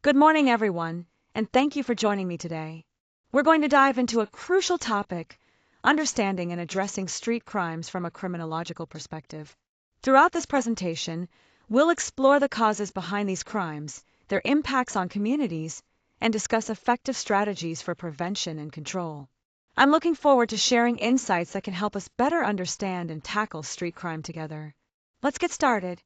Good morning, everyone, and thank you for joining me today. We're going to dive into a crucial topic, understanding and addressing street crimes from a criminological perspective. Throughout this presentation, we'll explore the causes behind these crimes, their impacts on communities, and discuss effective strategies for prevention and control. I'm looking forward to sharing insights that can help us better understand and tackle street crime together. Let's get started.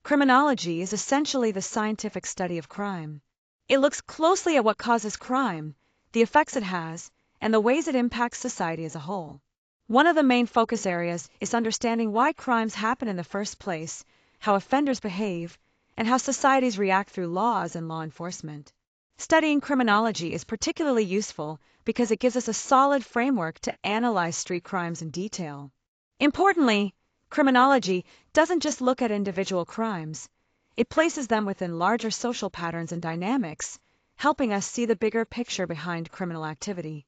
Criminology is essentially the scientific study of crime. It looks closely at what causes crime, the effects it has, and the ways it impacts society as a whole. One of the main focus areas is understanding why crimes happen in the first place, how offenders behave, and how societies react through laws and law enforcement. Studying criminology is particularly useful because it gives us a solid framework to analyze street crimes in detail. Importantly, criminology doesn't just look at individual crimes. It places them within larger social patterns and dynamics, helping us see the bigger picture behind criminal activity.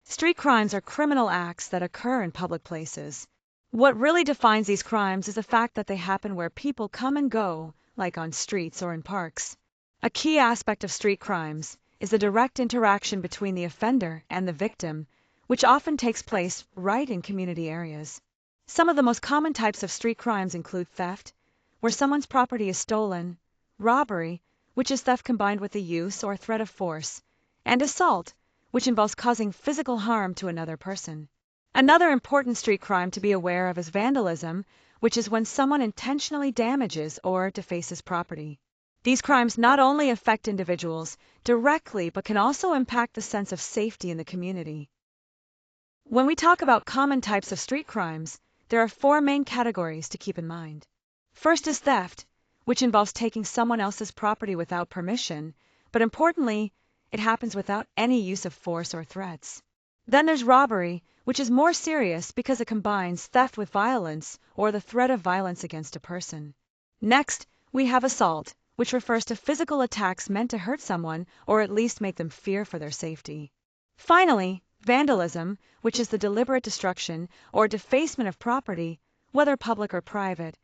Street crimes are criminal acts that occur in public places. What really defines these crimes is the fact that they happen where people come and go, like on streets or in parks. A key aspect of street crimes is the direct interaction between the offender and the victim, which often takes place right in community areas. Some of the most common types of street crimes include theft, where someone's property is stolen, robbery, which is theft combined with the use or threat of force, and assault, which involves causing physical harm to another person. Another important street crime to be aware of is vandalism, which is when someone intentionally damages or defaces property. These crimes not only affect individuals directly but can also impact the sense of safety in the community. When we talk about common types of street crimes, there are four main categories to keep in mind. First is theft, which involves taking someone else's property without permission, but importantly, it happens without any use of force or threats. Then there's robbery, which is more serious because it combines theft with violence or the threat of violence against a person. Next, we have assault, which refers to physical attacks meant to hurt someone or at least make them fear for their safety. Finally, vandalism, which is the deliberate destruction or defacement of property, whether public or private,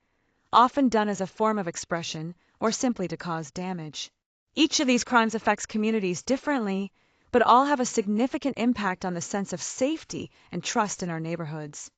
often done as a form of expression or simply to cause damage. Each of these crimes affects communities differently, but all have a significant impact on the sense of safety and trust in our neighborhoods.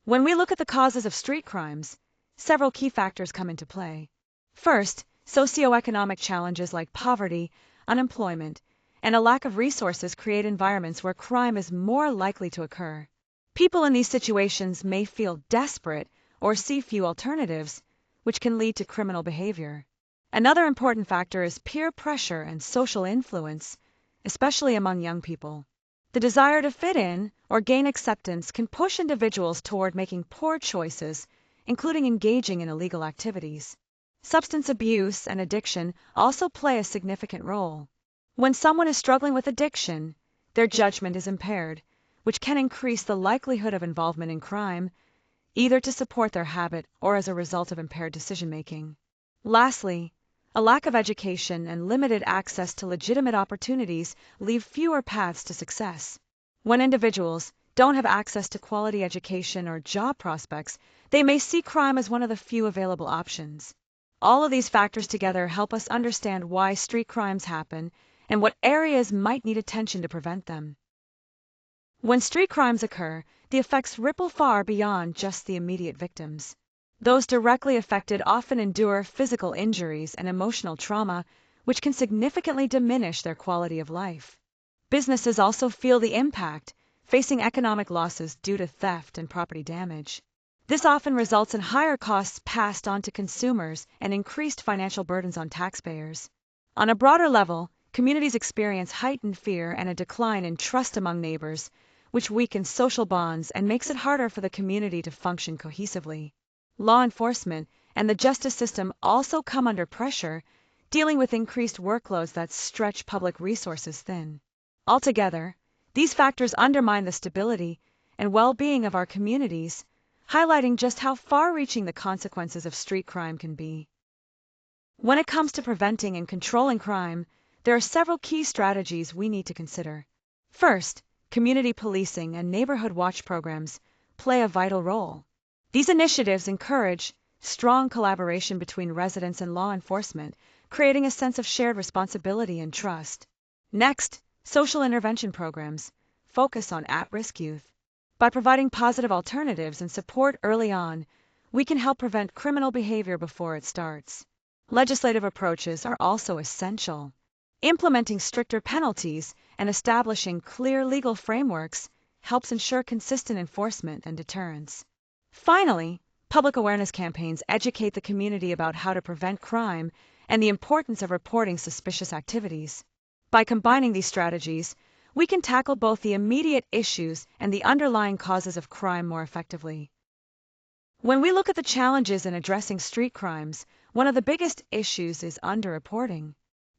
When we look at the causes of street crimes, several key factors come into play. First, socioeconomic challenges like poverty, unemployment, and a lack of resources create environments where crime is more likely to occur. People in these situations may feel desperate or see few alternatives, which can lead to criminal behavior. Another important factor is peer pressure and social influence, especially among young people. The desire to fit in or gain acceptance can push individuals toward making poor choices, including engaging in illegal activities. Substance abuse and addiction also play a significant role. When someone is struggling with addiction, their judgment is impaired, which can increase the likelihood of involvement in crime, either to support their habit or as a result of impaired decision-making. Lastly, a lack of education and limited access to legitimate opportunities leave fewer paths to success. When individuals don't have access to quality education or job prospects, they may see crime as one of the few available options. All of these factors together help us understand why street crimes happen and what areas might need attention to prevent them. When street crimes occur, the effects ripple far beyond just the immediate victims. Those directly affected often endure physical injuries and emotional trauma, which can significantly diminish their quality of life. Businesses also feel the impact, facing economic losses due to theft and property damage. This often results in higher costs passed on to consumers and increased financial burdens on taxpayers. On a broader level, communities experience heightened fear and a decline in trust among neighbors, which weakens social bonds and makes it harder for the community to function cohesively. Law enforcement and the justice system also come under pressure, dealing with increased workloads that stretch public resources thin. Altogether, these factors undermine the stability and well-being of our communities, highlighting just how far-reaching the consequences of street crime can be. When it comes to preventing and controlling crime, there are several key strategies we need to consider. First, community policing and neighborhood watch programs play a vital role. These initiatives encourage strong collaboration between residents and law enforcement, creating a sense of shared responsibility and trust. Next, social intervention programs focus on at-risk youth. By providing positive alternatives and support early on, we can help prevent criminal behavior before it starts. Legislative approaches are also essential. Implementing stricter penalties and establishing clear legal frameworks helps ensure consistent enforcement and deterrence. Finally, public awareness campaigns educate the community about how to prevent crime and the importance of reporting suspicious activities. By combining these strategies, we can tackle both the immediate issues and the underlying causes of crime more effectively. When we look at the challenges in addressing street crimes, one of the biggest issues is underreporting.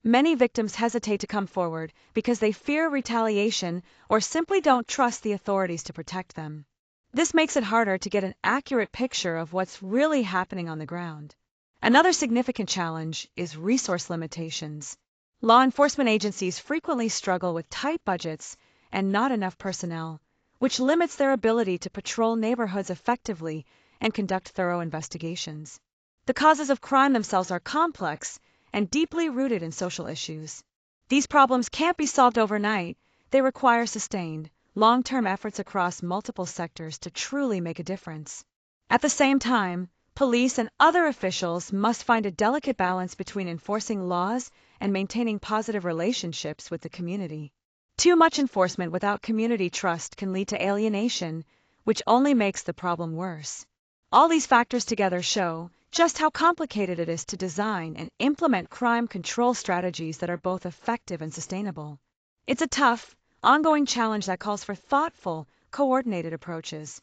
Many victims hesitate to come forward because they fear retaliation or simply don't trust the authorities to protect them. This makes it harder to get an accurate picture of what's really happening on the ground. Another significant challenge is resource limitations. Law enforcement agencies frequently struggle with tight budgets and not enough personnel, which limits their ability to patrol neighborhoods effectively and conduct thorough investigations. The causes of crime themselves are complex and deeply rooted in social issues. These problems can't be solved overnight. They require sustained, long-term efforts across multiple sectors to truly make a difference. At the same time, police and other officials must find a delicate balance between enforcing laws and maintaining positive relationships with the community. Too much enforcement without community trust can lead to alienation, which only makes the problem worse. All these factors together show just how complicated it is to design and implement crime control strategies that are both effective and sustainable. It's a tough, ongoing challenge that calls for thoughtful, coordinated approaches.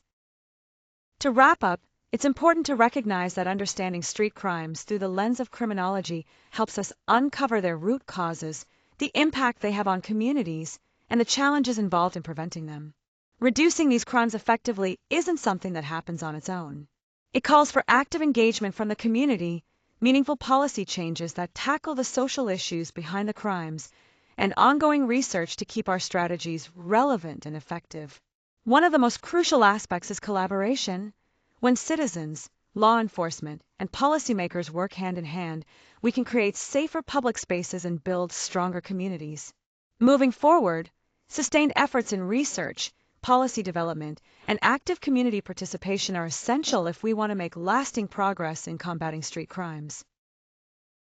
To wrap up, it's important to recognize that understanding street crimes through the lens of criminology helps us uncover their root causes, the impact they have on communities, and the challenges involved in preventing them. Reducing these crimes effectively isn't something that happens on its own. It calls for active engagement from the community, meaningful policy changes that tackle the social issues behind the crimes, and ongoing research to keep our strategies relevant and effective. One of the most crucial aspects is collaboration. When citizens, law enforcement, and policymakers work hand in hand, we can create safer public spaces and build stronger communities. Moving forward, sustained efforts in research, policy development, and active community participation are essential if we want to make lasting progress in combating street crimes.